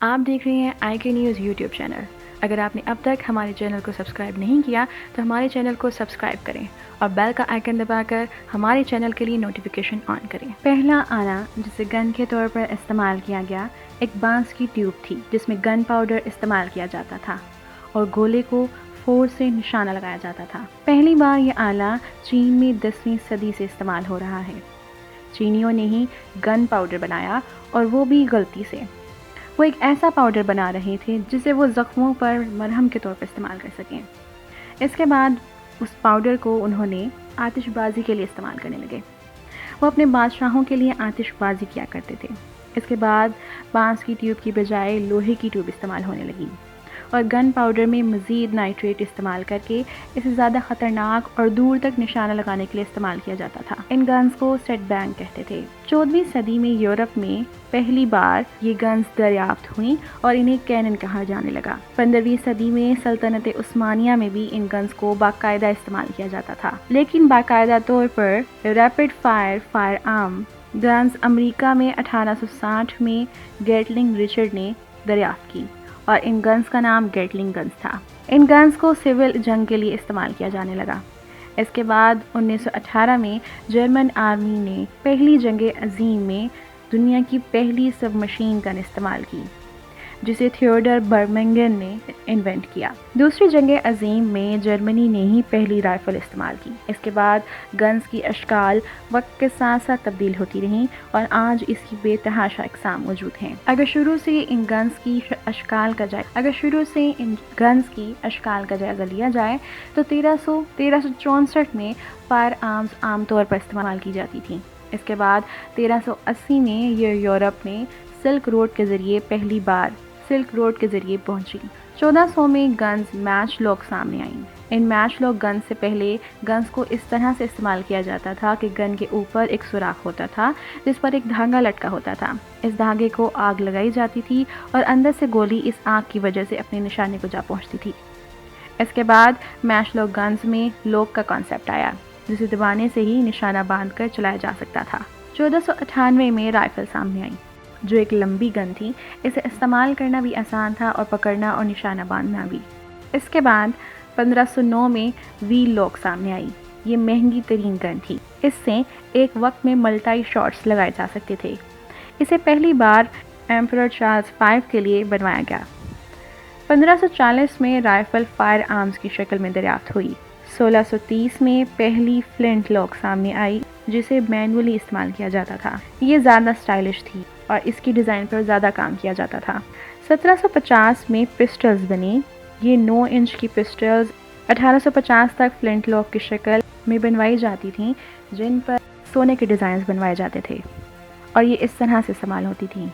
آپ دیکھ رہے ہیں آئی کے نیوز یوٹیوب چینل۔ اگر آپ نے اب تک ہمارے چینل کو سبسکرائب نہیں کیا تو ہمارے چینل کو سبسکرائب کریں اور بیل کا آئیکن دبا کر ہمارے چینل کے لیے نوٹیفیکیشن آن کریں۔ پہلا آلہ جسے گن کے طور پر استعمال کیا گیا ایک بانس کی ٹیوب تھی جس میں گن پاؤڈر استعمال کیا جاتا تھا اور گولے کو فورس سے نشانہ لگایا جاتا تھا۔ پہلی بار یہ آلہ چین میں 10ویں صدی سے استعمال ہو رہا ہے۔ چینیوں نے ہی گن پاؤڈر بنایا اور وہ بھی غلطی سے۔ وہ ایک ایسا پاؤڈر بنا رہے تھے جسے وہ زخموں پر مرہم کے طور پر استعمال کر سکیں۔ اس کے بعد اس پاؤڈر کو انہوں نے آتش بازی کے لیے استعمال کرنے لگے۔ وہ اپنے بادشاہوں کے لیے آتش بازی کیا کرتے تھے۔ اس کے بعد بانس کی ٹیوب کی بجائے لوہے کی ٹیوب استعمال ہونے لگی اور گن پاؤڈر میں مزید نائٹریٹ استعمال کر کے اسے زیادہ خطرناک اور دور تک نشانہ لگانے کے لیے استعمال کیا جاتا تھا۔ ان گنز کو سیٹ بینگ کہتے تھے۔ 14ویں صدی میں یورپ میں پہلی بار یہ گنز دریافت ہوئیں اور انہیں کینن کہا جانے لگا۔ 15ویں صدی میں سلطنت عثمانیہ میں بھی ان گنز کو باقاعدہ استعمال کیا جاتا تھا، لیکن باقاعدہ طور پر ریپڈ فائر آرم گنز امریکہ میں 1860 میں گیٹلنگ ریچرڈ نے دریافت کی اور ان گنز کا نام گیٹلنگ گنز تھا۔ ان گنز کو سول جنگ کے لیے استعمال کیا جانے لگا۔ اس کے بعد 1918 میں جرمن آرمی نے پہلی جنگ عظیم میں دنیا کی پہلی سب مشین گن استعمال کی جسے تھیوڈر برمنگن نے انوینٹ کیا۔ دوسری جنگ عظیم میں جرمنی نے ہی پہلی رائفل استعمال کی۔ اس کے بعد گنز کی اشکال وقت کے ساتھ ساتھ تبدیل ہوتی رہیں اور آج اس کی بے تحاشا اقسام موجود ہیں۔ اگر شروع سے ان گنز کی اشکال کا جائزہ لیا جائے تو 1364 میں فائر آرمز عام طور پر استعمال کی جاتی تھیں۔ اس کے بعد 1380 میں یہ یورپ میں سلک روڈ کے ذریعے پہنچی۔ 1400 میں گنز میچ لاک سامنے آئیں۔ ان میچ لاک گن سے پہلے گنز کو اس طرح سے استعمال کیا جاتا تھا کہ گن کے اوپر ایک سوراخ ہوتا تھا جس پر ایک دھاگا لٹکا ہوتا تھا۔ اس دھاگے کو آگ لگائی جاتی تھی اور اندر سے گولی اس آگ کی وجہ سے اپنے نشانے کو جا پہنچتی تھی۔ اس کے بعد میچ لاک گنز میں لوک کا کانسیپٹ آیا جسے دبانے سے ہی نشانہ باندھ کر چلایا جا سکتا تھا۔ 1498 میں رائفل سامنے آئی جو ایک لمبی گن تھی۔ اسے استعمال کرنا بھی آسان تھا اور پکڑنا اور نشانہ باندھنا بھی۔ اس کے بعد 1509 میں ویل لاک سامنے آئی۔ یہ مہنگی ترین گن تھی۔ اس سے ایک وقت میں ملٹائی شاٹس لگائے جا سکتے تھے۔ اسے پہلی بار ایمپرر چارلز V کے لیے بنوایا گیا۔ 1540 میں رائفل فائر آرمز کی شکل میں دریافت ہوئی۔ 1630 میں پہلی فلنٹ لاک سامنے آئی جسے مینولی استعمال کیا جاتا تھا۔ یہ زیادہ اسٹائلش تھی اور اس کی ڈیزائن پر زیادہ کام کیا جاتا تھا۔ 1750 میں پسٹلز بنی۔ یہ 9 انچ کی پسٹلز 1850 تک فلنٹ لاک کی شکل میں بنوائی جاتی تھیں جن پر سونے کے ڈیزائنز بنوائے جاتے تھے اور یہ اس طرح سے استعمال ہوتی تھیں۔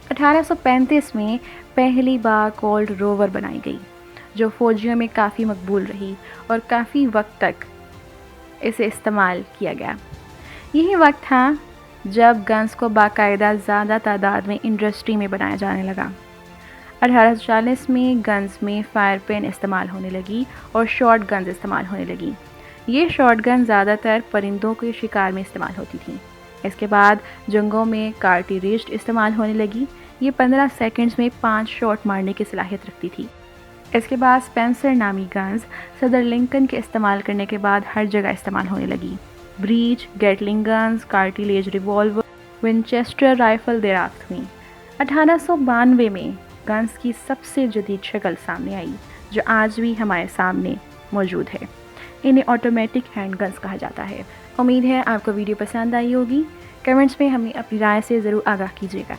1835 میں پہلی بار کولڈ روور بنائی گئی جو فوجیوں میں کافی مقبول رہی اور کافی وقت تک اسے استعمال کیا گیا۔ یہی وقت تھا جب گنز کو باقاعدہ زیادہ تعداد میں انڈسٹری میں بنایا جانے لگا۔ 1840 میں گنز میں فائر پین استعمال ہونے لگی اور شارٹ گنز استعمال ہونے لگی۔ یہ شارٹ گن زیادہ تر پرندوں کے شکار میں استعمال ہوتی تھیں۔ اس کے بعد جنگوں میں کارٹریج استعمال ہونے لگی۔ یہ 15 سیکنڈز میں 5 شاٹ مارنے کی صلاحیت رکھتی تھی۔ اس کے بعد سپینسر نامی گنز صدر لنکن کے استعمال کرنے کے بعد ہر جگہ استعمال ہونے لگی۔ Breech, Gatling guns, cartridge revolver, Winchester rifle دریافت ہوئیں۔ 1892 میں گنز کی سب سے جدید شکل سامنے آئی جو آج بھی ہمارے سامنے موجود ہے۔ انہیں آٹومیٹک ہینڈ گنز کہا جاتا ہے۔ امید ہے آپ کو ویڈیو پسند آئی ہوگی۔ کمنٹس میں ہمیں اپنی رائے سے ضرور آگاہ کیجیے گا۔